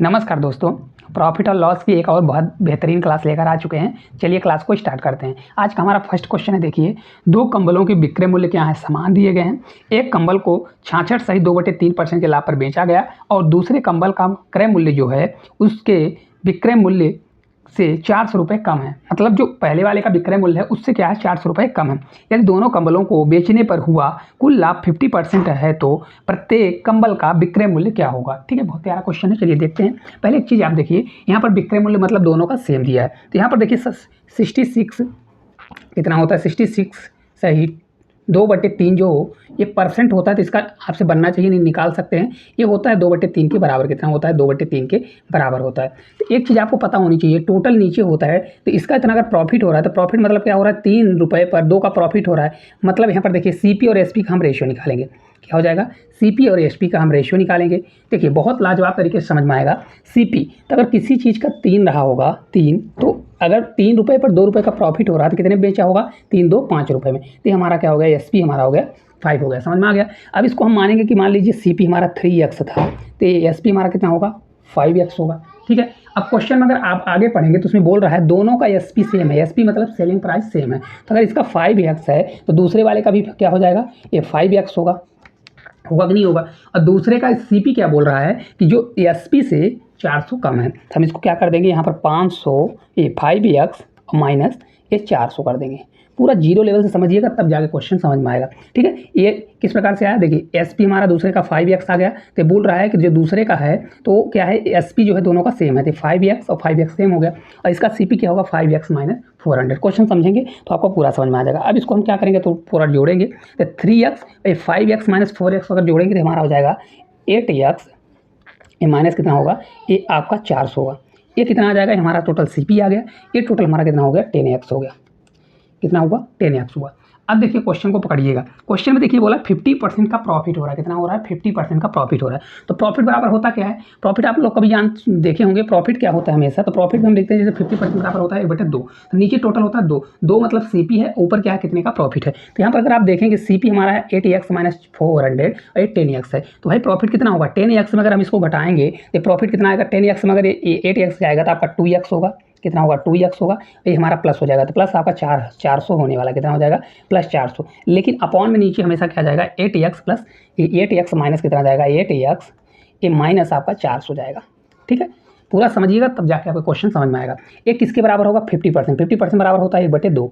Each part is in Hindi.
नमस्कार दोस्तों, प्रॉफिट और लॉस की एक और बहुत बेहतरीन क्लास लेकर आ चुके हैं। चलिए क्लास को स्टार्ट करते हैं। आज का हमारा फर्स्ट क्वेश्चन है। देखिए, दो कंबलों के विक्रय मूल्य क्या है, समान दिए गए हैं। एक कंबल को 66 सही 2/3% के लाभ पर बेचा गया और दूसरे कंबल का क्रय मूल्य जो है उसके विक्रय मूल्य से 400 रुपये कम है। मतलब जो पहले वाले का विक्रय मूल्य है उससे क्या है, 400 रुपये कम है। यदि दोनों कंबलों को बेचने पर हुआ कुल लाभ 50% है तो प्रत्येक कंबल का विक्रय मूल्य क्या होगा। ठीक है, बहुत प्यारा क्वेश्चन है। चलिए देखते हैं। पहले एक चीज़ आप देखिए, यहाँ पर विक्रय मूल्य मतलब दोनों का सेम दिया है। तो यहाँ पर देखिए 66 कितना होता है, 66 सही 2/3 जो ये परसेंट होता है तो इसका आपसे बनना चाहिए, नहीं निकाल सकते हैं। ये होता है 2/3 के बराबर। कितना होता है, 2/3 के बराबर होता है। तो एक चीज़ आपको पता होनी चाहिए, टोटल नीचे होता है तो इसका इतना अगर प्रॉफिट हो रहा है तो प्रॉफिट मतलब क्या हो रहा है, 3 रुपये पर 2 का प्रॉफिट हो रहा है। मतलब यहाँ पर देखिए सीपी और एसपी का हम रेशियो निकालेंगे। क्या हो जाएगा, सीपी और एसपी का हम रेशियो निकालेंगे। देखिए बहुत लाजवाब तरीके से समझ में आएगा। सीपी तो अगर किसी चीज़ का 3 रहा होगा, 3, तो अगर 3 रुपये पर 2 रुपये का प्रॉफिट हो रहा है तो कितने बेचा होगा, 3 2 5 रुपये में। तो ये हमारा क्या हो गया, एसपी हमारा हो गया 5 हो गया। समझ में आ गया। अब इसको हम मानेंगे कि मान लीजिए सीपी हमारा 3x था तो एसपी हमारा कितना होगा, 5x होगा। ठीक है, अब क्वेश्चन में अगर आप आगे पढ़ेंगे तो उसमें बोल रहा है दोनों का एसपी सेम है। एसपी मतलब सेलिंग प्राइस सेम है। तो अगर इसका 5x है तो दूसरे वाले का भी क्या हो जाएगा, ये 5x होगा कि नहीं होगा। और दूसरे का सीपी क्या बोल रहा है कि जो एसपी से 400 कम है। तो हम इसको क्या कर देंगे, यहाँ पर 500 ये 5x माइनस ये 400 कर देंगे। पूरा जीरो लेवल से समझिएगा तब जाके क्वेश्चन समझ में आएगा। ठीक है, ये किस प्रकार से आया, देखिए एसपी हमारा दूसरे का 5x आ गया तो बोल रहा है कि जो दूसरे का है तो क्या है, एसपी जो है दोनों का सेम है तो 5x और 5x सेम हो गया और इसका सीपी क्या होगा, 5x माइनस 400। क्वेश्चन समझेंगे तो आपको पूरा समझ में आ जाएगा। अब इसको हम क्या करेंगे तो पूरा जोड़ेंगे तो 3x 5x माइनस 4x अगर जोड़ेंगे तो हमारा हो जाएगा 8x, ये माइनस कितना होगा, ये आपका 400 होगा। ये कितना आ जाएगा, हमारा टोटल सीपी आ गया। ये टोटल हमारा कितना हो गया, 10x हो गया। कितना हुआ, 10x हुआ। अब देखिए क्वेश्चन को पकड़िएगा। क्वेश्चन में देखिए बोला 50% का प्रॉफिट हो रहा है। कितना हो रहा है, 50% का प्रॉफिट हो रहा है। तो प्रॉफिट बराबर होता क्या है, प्रॉफिट आप लोग कभी देखे होंगे प्रॉफिट क्या होता है हमेशा। तो प्रॉफिट में हम देखते हैं जैसे 50% बराबर होता है 1/2। तो नीचे टोटल होता है 2 मतलब सीपी है, ऊपर क्या है, कितने का प्रॉफिट है। तो यहाँ पर अगर आप देखेंगे सीपी हमारा है 8x माइनस 400 और ये 10x है। तो भाई प्रॉफिट कितना होगा, 10x में अगर हम इसको घटाएंगे तो प्रॉफिट कितना आएगा, 10x में अगर 8x जाएगा तो आपका 2x होगा। कितना होगा, 2x होगा। ये हमारा प्लस हो जाएगा तो प्लस आपका 400 होने वाला। कितना हो जाएगा, प्लस 400। लेकिन अपॉन में नीचे हमेशा क्या जाएगा, 8x प्लस 8x माइनस कितना जाएगा, 8x ये माइनस आपका 400 जाएगा। ठीक है, पूरा समझिएगा तब जाके आपको क्वेश्चन समझ में आएगा। ये किसके बराबर होगा, 50%। 50% बराबर होता है 1/2।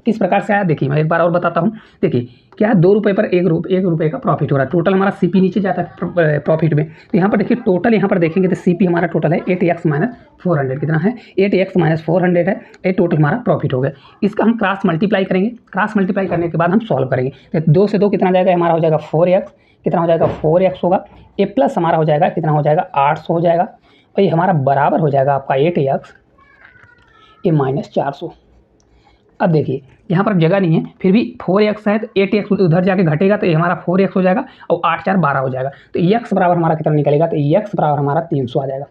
किस प्रकार से आया देखिए, मैं एक बार और बताता हूँ। देखिए क्या है, 2 रुपये पर 1 रुपये का प्रॉफिट हो रहा है। टोटल हमारा सीपी नीचे जाता है प्रॉफिट में। तो यहाँ पर देखिए टोटल यहाँ पर देखेंगे तो सीपी हमारा टोटल है 8x माइनस 400। कितना है, 8x माइनस 400 है। ये टोटल हमारा प्रॉफिट हो गया। इसका हम क्रॉस मल्टीप्लाई करेंगे। क्रॉस मल्टीप्लाई करने के बाद हम सॉल्व करेंगे। तो 2 से 2 कितना जाएगा, हमारा हो जाएगा 4x। कितना हो जाएगा, 4x होगा। ये प्लस हमारा हो जाएगा, कितना हो जाएगा, 800 हो जाएगा। और ये हमारा बराबर हो जाएगा आपका 8x ये माइनस 400। अब देखिए यहाँ पर जगह नहीं है, फिर भी 4x है तो 8x उधर जाके घटेगा तो ये हमारा 4x हो जाएगा और 8 4 12 हो जाएगा। तो x बराबर हमारा कितना निकलेगा, तो x बराबर हमारा 300 आ जाएगा।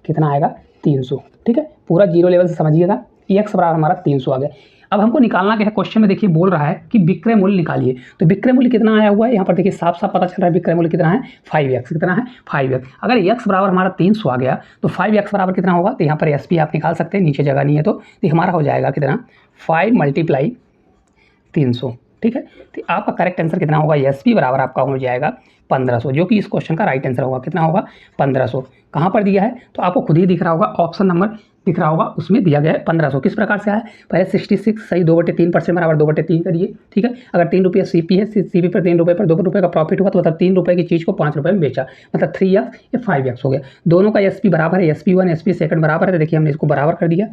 कितना आएगा, 300। ठीक है, पूरा जीरो लेवल से समझिएगा। x बराबर हमारा 300 आ गया। अब हमको निकालना क्या है, क्वेश्चन में देखिए बोल रहा है कि विक्रय मूल्य निकालिए। तो विक्रय मूल्य कितना आया हुआ है, यहाँ पर देखिए साफ साफ पता चल रहा है विक्रय मूल्य कितना है, 5x। कितना है, 5x। अगर x बराबर हमारा 300 आ गया तो 5x बराबर कितना होगा, तो यहाँ पर एसपी आप निकाल सकते हैं, नीचे जगह नहीं है तो हमारा हो जाएगा कितना, 5 × 300। ठीक है, तो आपका करेक्ट आंसर कितना होगा, एसपी बराबर आपका हो जाएगा 1500, जो कि इस क्वेश्चन का राइट आंसर होगा। कितना होगा, 1500। कहाँ पर दिया है तो आपको खुद ही दिख रहा होगा, ऑप्शन नंबर दिख रहा होगा, उसमें दिया गया है 1500। किस प्रकार से आया, पहले 66 सही 2/3% बराबर 2/3 करिए। ठीक है, अगर 3 रुपये सीपी है, सीपी पर 3 रुपये पर 2 रुपये का प्रॉफिट हुआ तो मतलब 3 रुपये की चीज़ को 5 रुपये में बेचा, मतलब 3x ये 5x हो गया। दोनों का एसपी बराबर है, SP1 SP2 बराबर है। तो देखिए हमने इसको बराबर कर दिया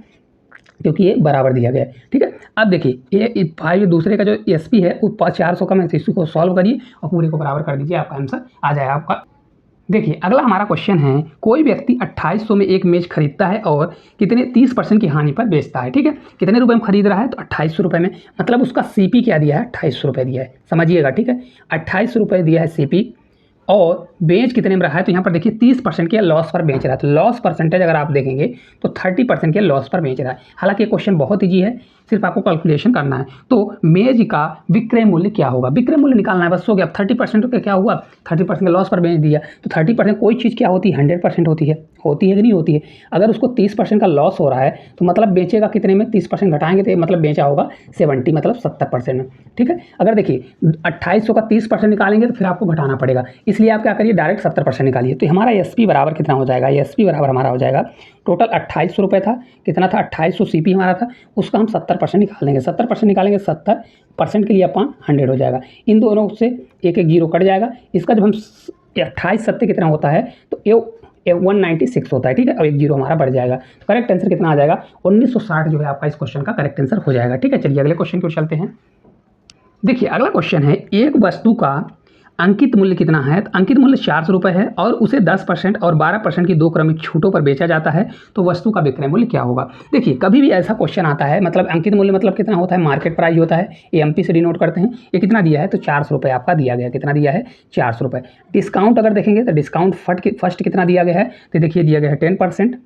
क्योंकि ये बराबर दिया गया है। ठीक है, अब देखिए ये 5 दूसरे का जो एसपी है वो 400 कम है, तो इसको सॉल्व करिए और पूरे को बराबर कर दीजिए, आपका आंसर आ जाएगा आपका। देखिए अगला हमारा क्वेश्चन है, कोई व्यक्ति 2800 में एक मेज खरीदता है और कितने 30% की हानि पर बेचता है। ठीक है, कितने रुपए में खरीद रहा है, तो 2800 रुपये में। मतलब उसका सीपी क्या दिया है, 2800 रुपये दिया है, समझिएगा। ठीक है, 2800 रुपये दिया है सीपी और बेच कितने में रहा है, तो यहाँ पर देखिए 30% के लॉस पर बेच रहा है। तो लॉस परसेंटेज अगर आप देखेंगे तो 30% के लॉस पर बेच रहा है। हालांकि ये क्वेश्चन बहुत ईजी है, सिर्फ आपको कैलकुलेशन करना है। तो मेज का विक्रय मूल्य क्या होगा, विक्रय मूल्य निकालना है, बस हो गया। अब 30% का क्या हुआ, 30% के लॉस पर बेच दिया। तो 30% कोई चीज़ क्या होती है, 100% होती है कि नहीं होती है। अगर उसको 30% का लॉस हो रहा है तो मतलब बेचेगा कितने में, 30% घटाएंगे तो मतलब बेचा होगा 70, मतलब 70% में। ठीक है, अगर देखिए 2800 का 30% निकालेंगे तो फिर आपको घटाना पड़ेगा, इसलिए आप क्या करिए, डायरेक्ट 70% निकालिए। तो हमारा एसपी बराबर कितना हो जाएगा, एसपी बराबर हमारा हो जाएगा, टोटल 2800 रुपये था, कितना था 2800 सीपी हमारा था, उसका हम 70% निकाल देंगे। 70% निकालेंगे, 70% के लिए अपन 100 हो जाएगा। इन दोनों से एक एक जीरो कट जाएगा। इसका जब हम 28 सत्ते कितना होता है, तो ये 196 होता है। ठीक है, अब एक जीरो हमारा बढ़ जाएगा। तो करेक्ट आंसर कितना आ जाएगा, 1960 जो है आपका इस क्वेश्चन का करेक्ट आंसर हो जाएगा। ठीक है, चलिए अगले क्वेश्चन की ओर चलते हैं। देखिए अगला क्वेश्चन है, एक वस्तु का अंकित मूल्य कितना है। तो अंकित मूल्य 400 रुपये है और उसे 10% और 12% की दो क्रमिक छूटों पर बेचा जाता है, तो वस्तु का विक्रय मूल्य क्या होगा। देखिए कभी भी ऐसा क्वेश्चन आता है, मतलब अंकित मूल्य मतलब कितना होता है, मार्केट प्राइस होता है, एमपी से डिनोट करते हैं। ये कितना दिया है, तो 400 रुपये आपका दिया गया, कितना दिया है 400 रुपये। डिस्काउंट अगर देखेंगे तो डिस्काउंट फर्स्ट कितना दिया गया है, तो देखिए दिया गया है 10%।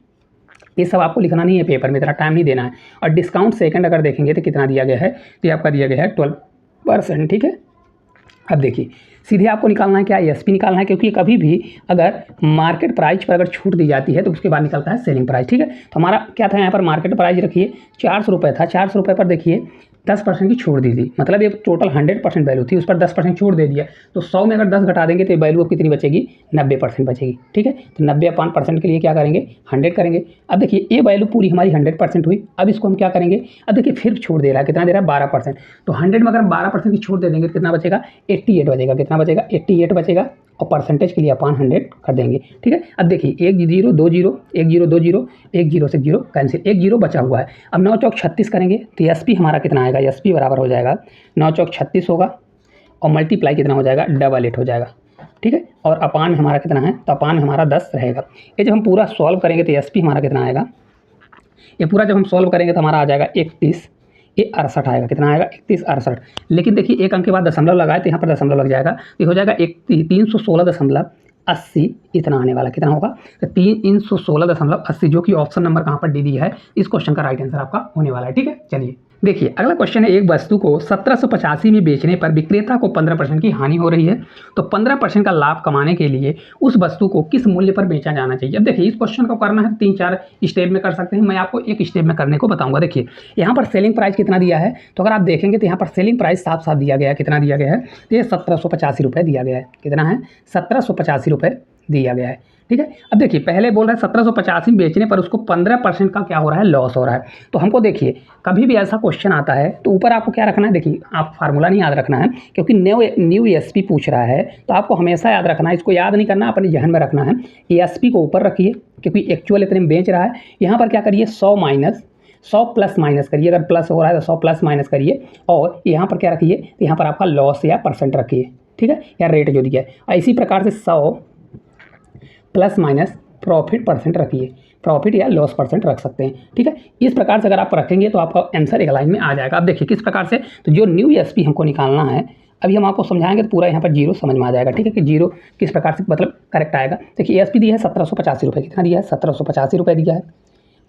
ये सब आपको लिखना नहीं है पेपर में, इतना टाइम नहीं देना है। और डिस्काउंट सेकंड अगर देखेंगे तो कितना दिया गया है, तो ये आपका दिया गया है 12%। ठीक है, अब देखिए सीधे आपको निकालना है क्या, एसपी निकालना है, क्योंकि कभी भी अगर मार्केट प्राइस पर अगर छूट दी जाती है तो उसके बाद निकलता है सेलिंग प्राइस। ठीक है, तो हमारा क्या था, यहाँ पर मार्केट प्राइस रखिए 400 रुपये था, 400 रुपये पर देखिए 10% की छूट दी थी, मतलब ये टोटल 100% वैल्यू थी, उस पर 10% छूट दे दिया। तो 100 में अगर 10 घटा देंगे तो वैल्यू कितनी बचेगी, 90% बचेगी। ठीक है, तो 90% के लिए क्या करेंगे, 100 करेंगे। अब देखिए ये वैल्यू पूरी हमारी 100% हुई। अब इसको हम क्या करेंगे, अब देखिए फिर छूट दे रहा है, कितना दे रहा है 12%। तो 100 में अगर 12% की छूट दे देंगे तो कितना बचेगा, 88 बचेगा। कितना बचेगा, 88 बचेगा। और परसेंटेज के लिए अपन 100 कर देंगे। ठीक है, अब देखिए 1 0 2 0 1 0 2 0 1 0 से 0 कैंसिल, 1 0 बचा हुआ है। अब 9 चौक 36 करेंगे तो एसपी हमारा कितना आएगा, एसपी बराबर हो जाएगा 9 चौक 36 होगा और मल्टीप्लाई कितना हो जाएगा, 88 हो जाएगा। ठीक है, और अपान में हमारा कितना है, तो अपान में हमारा 10 रहेगा। ये जब हम पूरा सॉल्व करेंगे तो एसपी हमारा कितना आएगा, ये पूरा जब हम सॉल्व करेंगे तो हमारा आ जाएगा 31, ये 68 आएगा। कितना आएगा, 31 68। लेकिन देखिए एक अंक के बाद दशमलव लगाए तो यहाँ पर दशमलव लग जाएगा, तो हो जाएगा 316.80 इतना आने वाला। कितना होगा, तो 316.80, जो कि ऑप्शन नंबर कहाँ पर डी दी है, इस क्वेश्चन का राइट आंसर आपका होने वाला है। ठीक है, चलिए देखिए अगला क्वेश्चन है, एक वस्तु को 1785 में बेचने पर विक्रेता को 15% की हानि हो रही है, तो 15% का लाभ कमाने के लिए उस वस्तु को किस मूल्य पर बेचा जाना चाहिए। अब देखिए इस क्वेश्चन को करना है 3-4 स्टेप में कर सकते हैं, मैं आपको एक स्टेप में करने को बताऊंगा। देखिए यहाँ पर सेलिंग प्राइस कितना दिया है, तो अगर आप देखेंगे तो यहाँ पर सेलिंग प्राइस साफ साफ दिया गया है। कितना दिया गया है, तो ये 1785 रुपये दिया गया है। कितना है, 1785 रुपये दिया गया है। ठीक है, अब देखिए पहले बोल रहा है 1785 में बेचने पर उसको 15% का क्या हो रहा है, लॉस हो रहा है। तो हमको देखिए कभी भी ऐसा क्वेश्चन आता है तो ऊपर आपको क्या रखना है, देखिए आप फार्मूला नहीं याद रखना है, क्योंकि न्यू एसपी पूछ रहा है तो आपको हमेशा याद रखना है, इसको याद नहीं करना, अपने जहन में रखना है। एसपी को ऊपर रखिए क्योंकि एक्चुअल इतने में बेच रहा है। यहाँ पर क्या करिए, 100 प्लस माइनस करिए, अगर प्लस हो रहा है तो 100 प्लस माइनस करिए, और यहाँ पर क्या रखिए, तो यहाँ पर आपका लॉस या परसेंट रखिए। ठीक है, या रेट जो दिया है, इसी प्रकार से 100 प्लस माइनस प्रॉफिट परसेंट रखिए, प्रॉफिट या लॉस परसेंट रख सकते हैं। ठीक है, इस प्रकार से अगर आप रखेंगे तो आपका आंसर एक लाइन में आ जाएगा। अब देखिए किस प्रकार से, तो जो न्यू एसपी हमको निकालना है अभी हम आपको समझाएंगे तो पूरा यहाँ पर जीरो समझ में आ जाएगा। ठीक है, कि जीरो किस प्रकार से मतलब करेक्ट आएगा। देखिए एसपी दिया है 1785 रुपये, कितना दिया है, 1785 रुपये दिया है।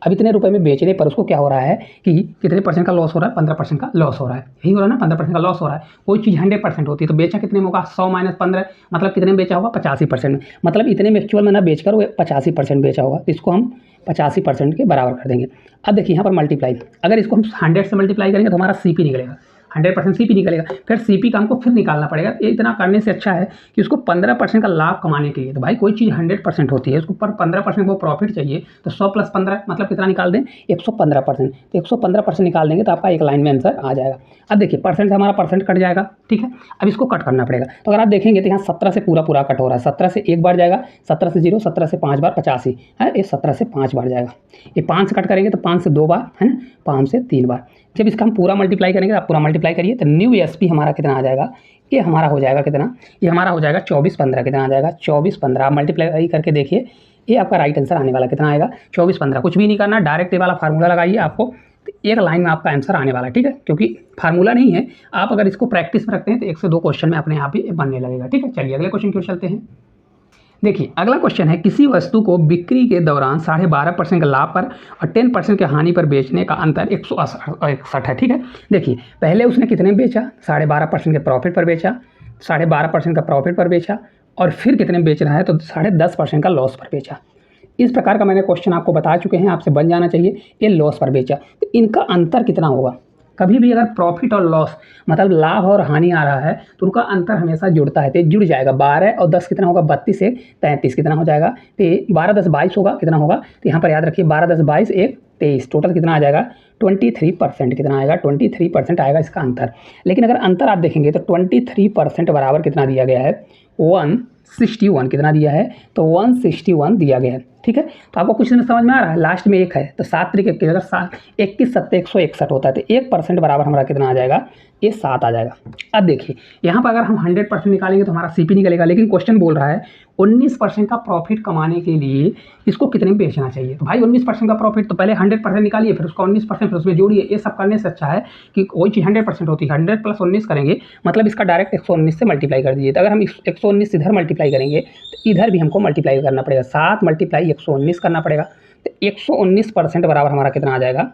अब इतने रुपए में बेचने पर उसको क्या हो रहा है कि कितने परसेंट का लॉस हो रहा है, 15% का लॉस हो रहा है। यही हो रहा है ना, 15% का लॉस हो रहा है। कोई चीज़ 100% होती है तो बेचा कितने में होगा, 100 माइनस 15 मतलब कितने में बेचा होगा, 85% में। मतलब इतने में एक्चुअल में ना बेचकर वो 85% बेचा होगा, तो इसको हम 85% के बराबर कर देंगे। अब देखिए यहाँ पर मल्टीप्लाई, अगर इसको हम 100 से मल्टीप्लाई करेंगे तो हमारा सीपी निकलेगा, 100% सीपी निकलेगा। फिर सीपी का हमको फिर निकालना पड़ेगा। ये इतना करने से अच्छा है कि उसको 15% का लाभ कमाने के लिए, तो भाई कोई चीज़ 100% होती है, उसको पर 15% वो प्रॉफिट चाहिए, तो 100 प्लस 15 मतलब कितना निकाल दें, 115%। तो 115% निकाल देंगे तो आपका एक लाइन में आंसर आ जाएगा। अब देखिए परसेंट से हमारा परसेंट कट जाएगा। ठीक है, अब इसको कट करना पड़ेगा। तो अगर आप देखेंगे तो यहाँ 17 से पूरा कट हो रहा है, 17 से एक बार जाएगा, 17 से 0, 17 से 5 बार 85 है, ये 17 से 5 बार जाएगा। ये 5 से कट करेंगे तो 5 से 2 बार है ना, 5 से 3 बार। जब इसका हम पूरा मल्टीप्लाई करेंगे, आप पूरा मल्टीप्लाई करिए तो न्यू एसपी हमारा कितना आ जाएगा, ये हमारा हो जाएगा कितना, ये हमारा हो जाएगा 24-15। कितना आ जाएगा, 24-15। आप मल्टीप्लाई करके देखिए, ये आपका राइट आंसर आने वाला कितना आएगा, 24-15। कुछ भी नहीं करना, डायरेक्ट ये वाला फार्मूला लगाइए, आपको तो एक लाइन में आपका आंसर आने वाला है, ठीक है, क्योंकि फार्मूला नहीं है, आप अगर इसको प्रैक्टिस में रखते हैं तो 1 से 2 क्वेश्चन में अपने आप ही बनने लगेगा, ठीक है। चलिए अगले क्वेश्चन की ओर चलते हैं। देखिए अगला क्वेश्चन है, किसी वस्तु को बिक्री के दौरान 12.5% के लाभ पर और 10% की हानि पर बेचने का अंतर 161 है, ठीक है। देखिए पहले उसने कितने में बेचा, 12.5% के प्रॉफिट पर बेचा, 12.5% का प्रॉफिट पर बेचा, और फिर कितने में बेच रहा है तो 10.5% का लॉस पर बेचा। इस प्रकार का मैंने क्वेश्चन आपको बता चुके हैं, आपसे बन जाना चाहिए। ये लॉस पर बेचा, तो इनका अंतर कितना होगा। कभी भी अगर प्रॉफिट और लॉस मतलब लाभ और हानि आ रहा है तो उनका अंतर हमेशा जुड़ता है, तो जुड़ जाएगा। 12 और 10 कितना होगा, 32 से 33 कितना हो जाएगा, तो 12 10 22 होगा, कितना होगा, तो यहाँ पर याद रखिए 12 10 22 1 23, टोटल कितना आ जाएगा 23%, कितना आएगा 23% आएगा इसका अंतर। लेकिन अगर अंतर आप देखेंगे तो 23% बराबर कितना दिया गया है, 161 कितना दिया है, तो 161 दिया गया है, ठीक है। तो आपको कुछ समझ में आ रहा है, लास्ट में 1 है तो 7 तरीके के अगर 21 7 161 होता है तो 1% बराबर हमारा कितना आ जाएगा, ये 7 आ जाएगा। अब देखिए यहाँ पर अगर हम 100% निकालेंगे तो हमारा सीपी निकलेगा, लेकिन क्वेश्चन बोल रहा है 19% का प्रॉफिट कमाने के लिए इसको कितने में बेचना चाहिए। तो भाई 19% का प्रॉफिट तो पहले 100% निकालिए, फिर उसका 19% फिर उसमें जोड़िए। ये सब करने से अच्छा है कि कोई चीज़ 100% होती है, 100 + 19 करेंगे मतलब इसका डायरेक्ट 119 से मल्टीप्लाई कर दीजिए। तो अगर हम 119 इधर मल्टीप्लाई करेंगे तो इधर भी हमको मल्टीप्लाई करना पड़ेगा, 7 × 119 करना पड़ेगा। तो 119% बराबर हमारा कितना आ जाएगा,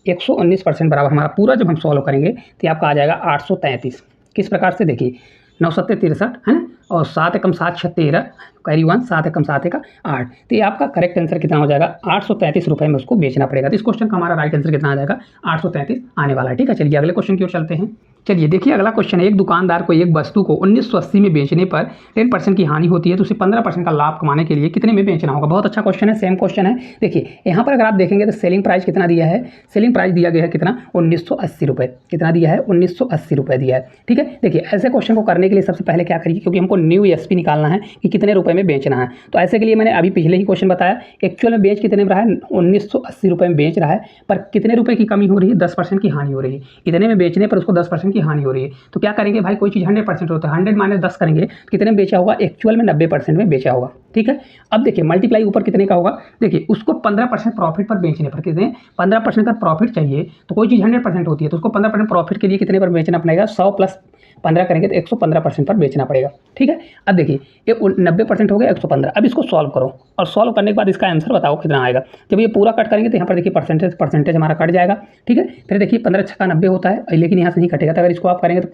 119% बराबर हमारा पूरा जब हम सॉल्व करेंगे तो आपका आ जाएगा 833। किस प्रकार से, देखिए 9 7 63 है ना, और 7 एकम 7 6 13, कैरी 1, 7 एकम 7 1 8, तो ये आपका करेक्ट आंसर कितना हो जाएगा, 833 रुपये में उसको बेचना पड़ेगा। तो इस क्वेश्चन का हमारा राइट आंसर कितना आ जाएगा, 833 आने वाला है, ठीक है। चलिए अगले क्वेश्चन की ओर चलते हैं। चलिए देखिए अगला क्वेश्चन है, एक दुकानदार को एक वस्तु को 1980 में बेचने पर 10% की हानि होती है तो उसे 15% का लाभ कमाने के लिए कितने में बेचना होगा। बहुत अच्छा क्वेश्चन है, सेम क्वेश्चन है। देखिए यहाँ पर अगर आप देखेंगे तो सेलिंग प्राइस कितना दिया है, सेलिंग प्राइस दिया गया है कितना, 1980 रुपये, कितना दिया है 1980 रुपये दिया है, ठीक है। देखिए ऐसे क्वेश्चन को करने के लिए सबसे पहले क्या करिए, क्योंकि हमको न्यू एसपी निकालना है कि कितने रुपये में बेचना है, तो ऐसे के लिए मैंने अभी पिछले ही क्वेश्चन बताया, एक्चुअल में बेच कितने में रहा है, 1980 रुपये में बेच रहा है, पर कितने रुपये की कमी हो रही है, 10% की हानि हो रही है। इतने में बेचने पर उसको 10% की हानि हो रही है, तो क्या करेंगे भाई, कोई चीज़ 100% होता है, 100 - 10 करेंगे तो कितने में बेचा होगा, एक्चुअल में 90% में बेचा होगा, ठीक है। अब देखिए मल्टीप्लाई ऊपर कितने का होगा, देखिए उसको 15% प्रॉफिट पर बेचने पर कितने, 15% का प्रॉफिट चाहिए, तो कोई चीज़ 100% होती है तो उसको 15% प्रॉफिट के लिए कितने पर बेचना पड़ेगा, 100 + 15 करेंगे तो 115% पर बेचना पड़ेगा, ठीक है। अब देखिए ये 90% हो गया, 115। अब इसको सॉल्व करो और सॉल्व करने के बाद इसका आंसर बताओ कितना आएगा। जब ये पूरा कट करेंगे तो यहाँ पर देखिए परसेंटेज हमारा कट जाएगा, ठीक है। फिर देखिए 15 × 6 = 90 होता है, लेकिन यहाँ से नहीं कटेगा, तो अगर इसको आप करेंगे तो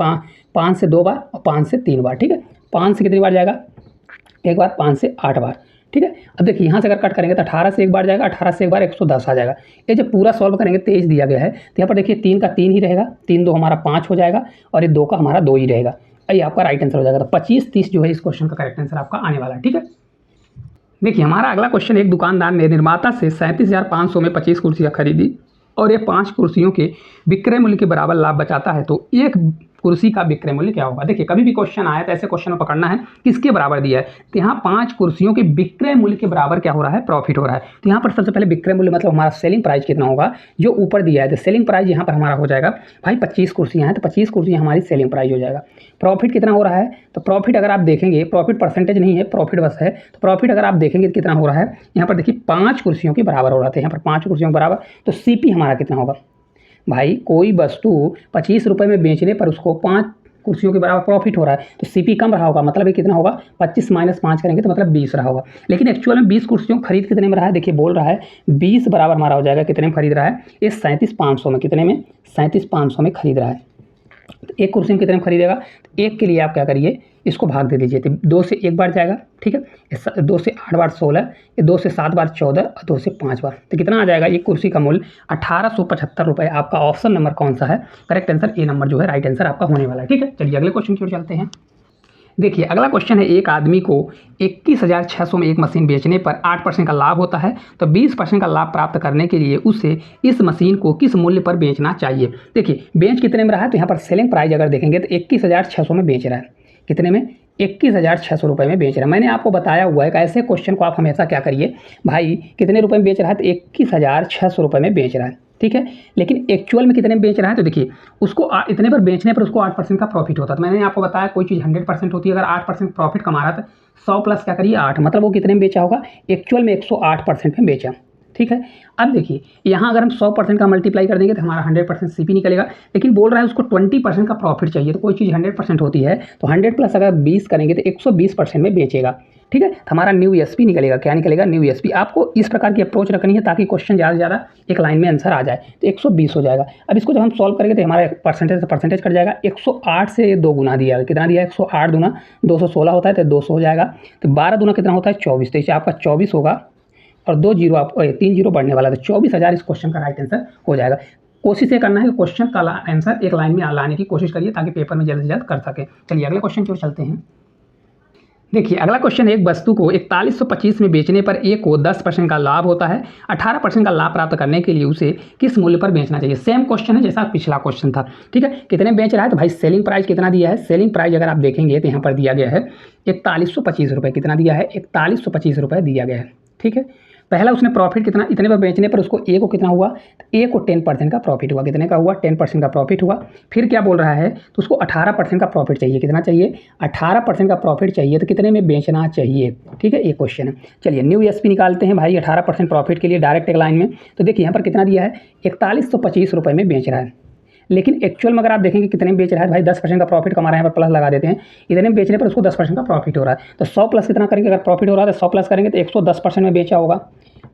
5 से 2 बार और 5 से 3 बार, ठीक है। 5 से कितनी बार जाएगा, एक बार, 5 से 8 बार, ठीक है। अब देखिए यहाँ से अगर कट करेंगे तो 18 से एक बार जाएगा, 18 से एक बार 110 आ जाएगा। ये जब पूरा सॉल्व करेंगे 23 दिया गया है, तो यहाँ पर देखिए 3 का 3 ही रहेगा, 3 2 हमारा 5 हो जाएगा, और ये 2 का हमारा 2 ही रहेगा। ये आपका राइट आंसर हो जाएगा। तो 25 30 जो है इस क्वेश्चन का करेक्ट आंसर आपका आने वाला है, ठीक है। देखिए हमारा अगला क्वेश्चन, एक दुकानदार ने निर्माता से 37,500 में 25 कुर्सियाँ खरीदी और ये 5 कुर्सियों के विक्रय मूल्य के बराबर लाभ बचाता है, तो एक कुर्सी का विक्रय मूल्य क्या होगा। देखिए कभी भी क्वेश्चन आया तो ऐसे क्वेश्चन में पकड़ना है किसके बराबर दिया है, तो यहाँ 5 कुर्सियों के विक्रय मूल्य के बराबर क्या हो रहा है, प्रॉफिट हो रहा है। तो यहाँ पर सबसे पहले विक्रय मूल्य मतलब हमारा सेलिंग प्राइस कितना होगा, जो ऊपर दिया है, तो सेलिंग प्राइस यहाँ पर हमारा हो जाएगा भाई 25 कुर्सियाँ हैं तो 25 कुर्सियाँ हमारी सेलिंग प्राइस हो जाएगा। प्रॉफिट कितना हो रहा है, तो प्रॉफिट अगर आप देखेंगे, प्रॉफिट परसेंटेज नहीं है, प्रॉफिट बस है, तो प्रॉफिट अगर आप देखेंगे तो कितना हो रहा है, यहाँ पर देखिए 5 कुर्सियों के बराबर हो रहा था, यहाँ पर 5 कुर्सियों के बराबर। तो सीपी हमारा कितना होगा भाई, कोई वस्तु 25 रुपये में बेचने पर उसको 5 कुर्सियों के बराबर प्रॉफिट हो रहा है, तो सीपी कम रहा होगा, मतलब ये कितना होगा, 25 - 5 करेंगे तो मतलब 20 रहा होगा। लेकिन एक्चुअल में 20 कुर्सियों खरीद कितने में रहा है, देखिए बोल रहा है 20 बराबर हमारा हो जाएगा, कितने में खरीद रहा है, ये 37,500 में, कितने में 37,500 में खरीद रहा है। तो एक कुर्सी में कितने में खरीदेगा, तो एक के लिए आप क्या करिए, इसको भाग दे दीजिए, तो 2 से 1 बार जाएगा, ठीक है, 2 से 8 बार 16, ये 2 से 7 बार 14 और 2 से 5 बार, तो कितना आ जाएगा, एक कुर्सी का मूल्य 1875 रुपये। आपका ऑप्शन नंबर कौन सा है, करेक्ट आंसर ए नंबर जो है राइट आंसर आपका होने वाला है, ठीक है। चलिए अगले क्वेश्चन की ओर चलते हैं। देखिए अगला क्वेश्चन है, एक आदमी को 21,600 में एक मशीन बेचने पर 8% का लाभ होता है, तो 20% का लाभ प्राप्त करने के लिए उसे इस मशीन को किस मूल्य पर बेचना चाहिए। देखिए बेच कितने में रहा है, तो यहाँ पर सेलिंग प्राइस अगर देखेंगे तो 21,600 में बेच रहा है, कितने में, 21,600 रुपये में बेच रहा है। मैंने आपको बताया हुआ है कि ऐसे क्वेश्चन को आप हमेशा क्या करिए भाई, कितने रुपये में बेच रहा है, तो 21,600 रुपये में बेच रहा है, ठीक है। लेकिन एक्चुअल में कितने में बेच रहा है, तो देखिए उसको इतने पर बेचने पर उसको 8% का प्रॉफिट होता है। तो मैंने आपको बताया कोई चीज़ 100% होती है, अगर 8% प्रॉफिट कमा रहा था, 100 + क्या करिए 8, मतलब वो कितने में बेचा होगा, एक्चुअल में 108% में बेचा, ठीक है। ठीक है। अब देखिए यहाँ अगर हम 100% का मल्टीप्लाई कर देंगे तो हमारा 100% सीपी निकलेगा, लेकिन बोल रहा है उसको 20% का प्रॉफिट चाहिए। तो कोई चीज़ 100% होती है तो 100 प्लस अगर 20 करेंगे तो 120% में बेचेगा, ठीक है। तो हमारा न्यू एसपी निकलेगा, क्या निकलेगा? New SP. आपको इस प्रकार की अप्रोच रखनी है ताकि क्वेश्चन ज़्यादा से ज़्यादा एक लाइन में आंसर आ जाए। तो 120 हो जाएगा। अब इसको जब हम सॉल्व करेंगे तो हमारा परसेंटेज कट जाएगा। 108 से 2 गुना दिया है, कितना दिया है? 108 दूना 216 होता है तो 200 हो जाएगा। तो 12 दूना कितना होता है? 24। तो इसे आपका 24 होगा और 2 जीरो आपको 3 जीरो बढ़ने वाला है, तो 24,000 इस क्वेश्चन का राइट आंसर हो जाएगा। कोशिश ये करना है कि क्वेश्चन का आंसर एक लाइन में लाने की कोशिश करिए ताकि पेपर में जल्द से जल्द कर सके। चलिए अगले क्वेश्चन की ओर चलते हैं। देखिए अगला क्वेश्चन, एक वस्तु को 4125 में बेचने पर ए को 10% का लाभ होता है। 18% का लाभ प्राप्त करने के लिए उसे किस मूल्य पर बेचना चाहिए? सेम क्वेश्चन है जैसा पिछला क्वेश्चन था, ठीक है। कितने बेच रहा है? तो भाई सेलिंग प्राइस कितना दिया है? सेलिंग प्राइस अगर आप देखेंगे तो यहाँ पर दिया गया है 4125 रुपये। कितना दिया है? 4125 रुपये दिया गया है, ठीक है। पहला उसने प्रॉफिट कितना, इतने पर बेचने पर उसको ए को कितना हुआ? तो ए को 10% का प्रॉफिट हुआ। कितने का हुआ? 10% का प्रॉफिट हुआ। फिर क्या बोल रहा है? तो उसको 18% का प्रॉफिट चाहिए। कितना चाहिए? 18% का प्रॉफिट चाहिए। तो कितने में बेचना चाहिए? ठीक है, ये क्वेश्चन है। चलिए न्यू एसपी निकालते हैं भाई 18% प्रॉफिट के लिए डायरेक्ट एक लाइन में। तो देखिए यहाँ पर कितना दिया है? 4125 रुपये में बेच रहा है, लेकिन एक्चुअल में अगर आप देखेंगे कितने में बेच रहा है भाई 10% का प्रॉफिट कमा रहा है। यहाँ पर प्लस लगा देते हैं, इतने में बेचने पर उसको 10% का प्रॉफिट हो रहा है। तो 100 प्लस कितना करेंगे? अगर प्रॉफिट हो रहा है तो 100 प्लस करेंगे तो 110% में बेचा होगा।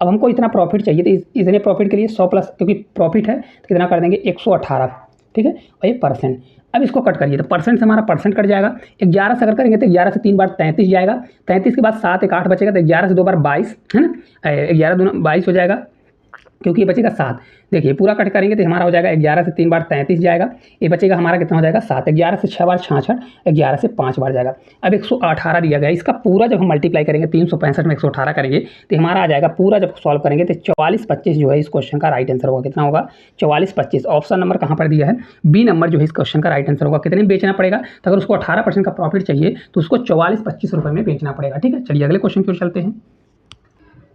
अब हमको इतना प्रॉफिट चाहिए तो इतने प्रॉफिट के लिए 100 प्लस, क्योंकि प्रॉफिट है तो कितना कर देंगे? 118, ठीक है, और ये परसेंट। अब इसको कट करिए तो परसेंट से हमारा परसेंट कट जाएगा। 11 से अगर करेंगे तो 11 से 3 बार 33 जाएगा। 33 के बाद 7 एक 8 बचेगा, तो 11 से 2 बार 22 है ना, 11 दूना 22 हो जाएगा, क्योंकि ये बचेगा 7। देखिए पूरा कट करेंगे तो हमारा हो जाएगा 11 से 3 बार 33 जाएगा। ये बचेगा हमारा कितना हो जाएगा? 7। 11 से 6 बार 66, 11 से 5 बार जाएगा। अब 118 दिया गया, इसका पूरा जब हम मल्टीप्लाई करेंगे 365 में 118 करेंगे तो हमारा आ जाएगा, पूरा जब सॉल्व करेंगे तो 4425 जो है इस क्वेश्चन का राइट आंसर होगा। कितना होगा? 4425। ऑप्शन नंबर कहाँ पर दिया है? बी नंबर जो है इस क्वेश्चन का राइट आंसर होगा। कितने में बेचना पड़ेगा? तो अगर उसको 18% का प्रॉफिट चाहिए तो उसको 4425 रुपये में बेचना पड़ेगा, ठीक है। चलिए अगले क्वेश्चन की ओर चलते हैं।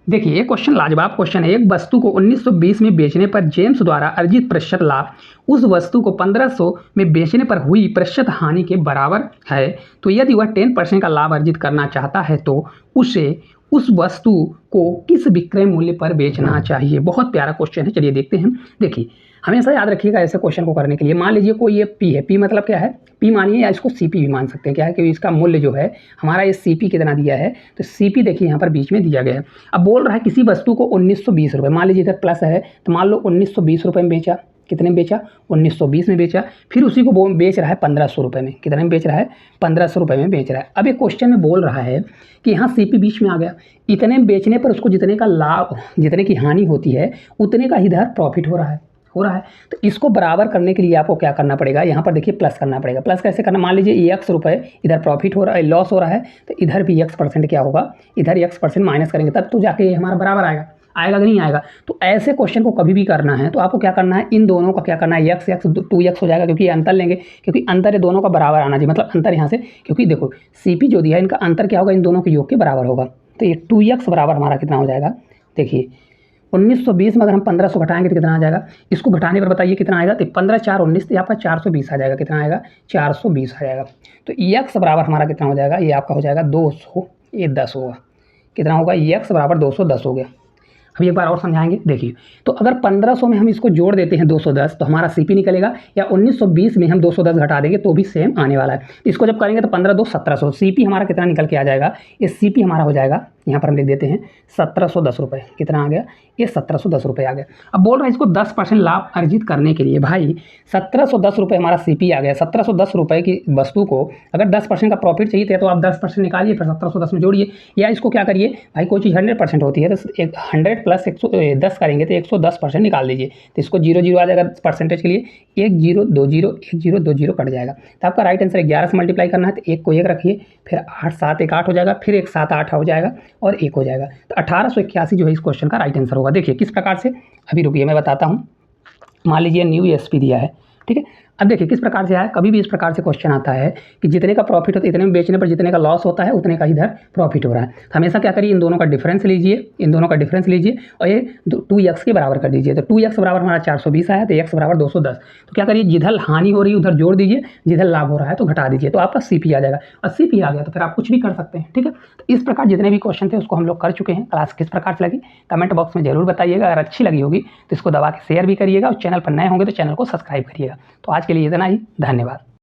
देखिए ये क्वेश्चन लाजवाब क्वेश्चन है। एक वस्तु को 1920 में बेचने पर जेम्स द्वारा अर्जित प्रतिशत लाभ उस वस्तु को 1500 में बेचने पर हुई प्रतिशत हानि के बराबर है। तो यदि वह 10% का लाभ अर्जित करना चाहता है तो उसे उस वस्तु को किस विक्रय मूल्य पर बेचना चाहिए? बहुत प्यारा क्वेश्चन है, चलिए देखते हैं। देखिए हमेशा याद रखिएगा ऐसे क्वेश्चन को करने के लिए। मान लीजिए कोई ये पी है, पी मतलब क्या है? पी मानिए, या इसको सीपी भी मान सकते हैं। क्या है कि इसका मूल्य जो है हमारा ये सीपी कितना दिया है, तो सीपी देखिए यहाँ पर बीच में दिया गया है। अब बोल रहा है किसी वस्तु को 1920 रुपये, मान लीजिए इधर प्लस है तो मान लो 1920 रुपये में बेचा। कितने में बेचा? 1920 में बेचा। फिर उसी को वो बेच रहा है 1500 रुपये में। कितने में बेच रहा है? 1500 रुपये में बेच रहा है। अब एक क्वेश्चन में बोल रहा है कि यहाँ सीपी बीच में आ गया। इतने बेचने पर उसको जितने का लाभ, जितने की हानि होती है उतने का इधर प्रॉफिट हो रहा है। तो इसको बराबर करने के लिए आपको क्या करना पड़ेगा? यहाँ पर देखिए प्लस करना पड़ेगा। प्लस कैसे करना? मान लीजिए x रुपये इधर प्रॉफिट हो रहा है, लॉस हो रहा है, तो इधर भी x% क्या होगा? इधर x% माइनस करेंगे तब तो जाके ये हमारा बराबर आएगा कि नहीं आएगा? तो ऐसे क्वेश्चन को कभी भी करना है तो आपको क्या करना है? इन दोनों का क्या करना है? x 2x हो जाएगा, क्योंकि अंतर लेंगे, क्योंकि अंतर ये दोनों का बराबर आना चाहिए। मतलब अंतर यहाँ से, क्योंकि देखो सीपी जो दिया है इनका अंतर क्या होगा? इन दोनों के योग के बराबर होगा। तो ये 2x बराबर हमारा कितना हो जाएगा? देखिए 1920 में अगर हम 1500 घटाएंगे तो कितना आ जाएगा? इसको घटाने पर बताइए कितना आएगा? तो 15 4 19, तो आपका 420 आ जाएगा। कितना आएगा? 420 आ जाएगा। तो x बराबर हमारा कितना हो जाएगा? ये आपका हो जाएगा 200, ये 10 होगा। कितना होगा? x बराबर 210 हो गया। अभी एक बार और समझाएंगे। देखिए तो अगर 1500 में हम इसको जोड़ देते हैं 210 तो हमारा सीपी निकलेगा, या 1920 में हम 210 घटा देंगे तो भी सेम आने वाला है। इसको जब करेंगे तो 15 2 1700, सीपी हमारा कितना निकल के आ जाएगा? ये सीपी हमारा हो जाएगा, यहाँ पर हम लिख देते हैं 1710 रुपये। कितना आ गया? ये 1710 रुपये आ गया। अब बोल रहा है इसको 10% लाभ अर्जित करने के लिए। भाई 1710 रुपये हमारा सीपी आ गया। 1710 रुपये की वस्तु को अगर 10% का प्रॉफिट चाहिए तो आप 10% निकालिए, फिर 1710 में जोड़िए, या इसको क्या करिए भाई, कोई चीज़ 100% होती है तो 100 प्लस 110 करेंगे तो 110% निकाल दीजिए। तो इसको 0 0 आ जाएगा परसेंटेज के लिए, 1 0 2 0 1 0 2 0 कट जाएगा। तो आपका राइट आंसर 11 से मल्टीप्लाई करना है तो 1 को 1 रखिए, फिर 8 7 1 8 हो जाएगा, फिर 1 7 8 हो जाएगा और 1 हो जाएगा। तो 1881 जो है इस क्वेश्चन का राइट आंसर होगा। देखिए किस प्रकार से, अभी रुकिए मैं बताता हूँ। मान लीजिए न्यू एसपी दिया है, ठीक है। अब देखिए किस प्रकार से आया, कभी भी इस प्रकार से क्वेश्चन आता है कि जितने का प्रॉफिट होता है इतने में बेचने पर जितने का लॉस होता है उतने का इधर प्रॉफिट हो रहा है। तो हमेशा क्या करिए, इन दोनों का डिफरेंस लीजिए, इन दोनों का डिफरेंस लीजिए और ये 2x के बराबर कर दीजिए। तो 2x बराबर हमारा 420 आया, तो x बराबर 210। तो क्या करिए, जिधर हानि हो रही है उधर जोड़ दीजिए, जिधर लाभ हो रहा है तो घटा दीजिए, तो आपका CP आ जाएगा। और CP आ गया तो फिर आप कुछ भी कर सकते हैं। ठीक है, तो इस प्रकार जितने भी क्वेश्चन थे उसको हम लोग कर चुके हैं। क्लास किस प्रकार से लगी कमेंट बॉक्स में जरूर बताइएगा। अगर अच्छी लगी होगी तो इसको दबा के शेयर भी करिएगा और चैनल पर नए होंगे तो चैनल को सब्सक्राइब करिएगा। तो आज के लिए इतना ही, धन्यवाद।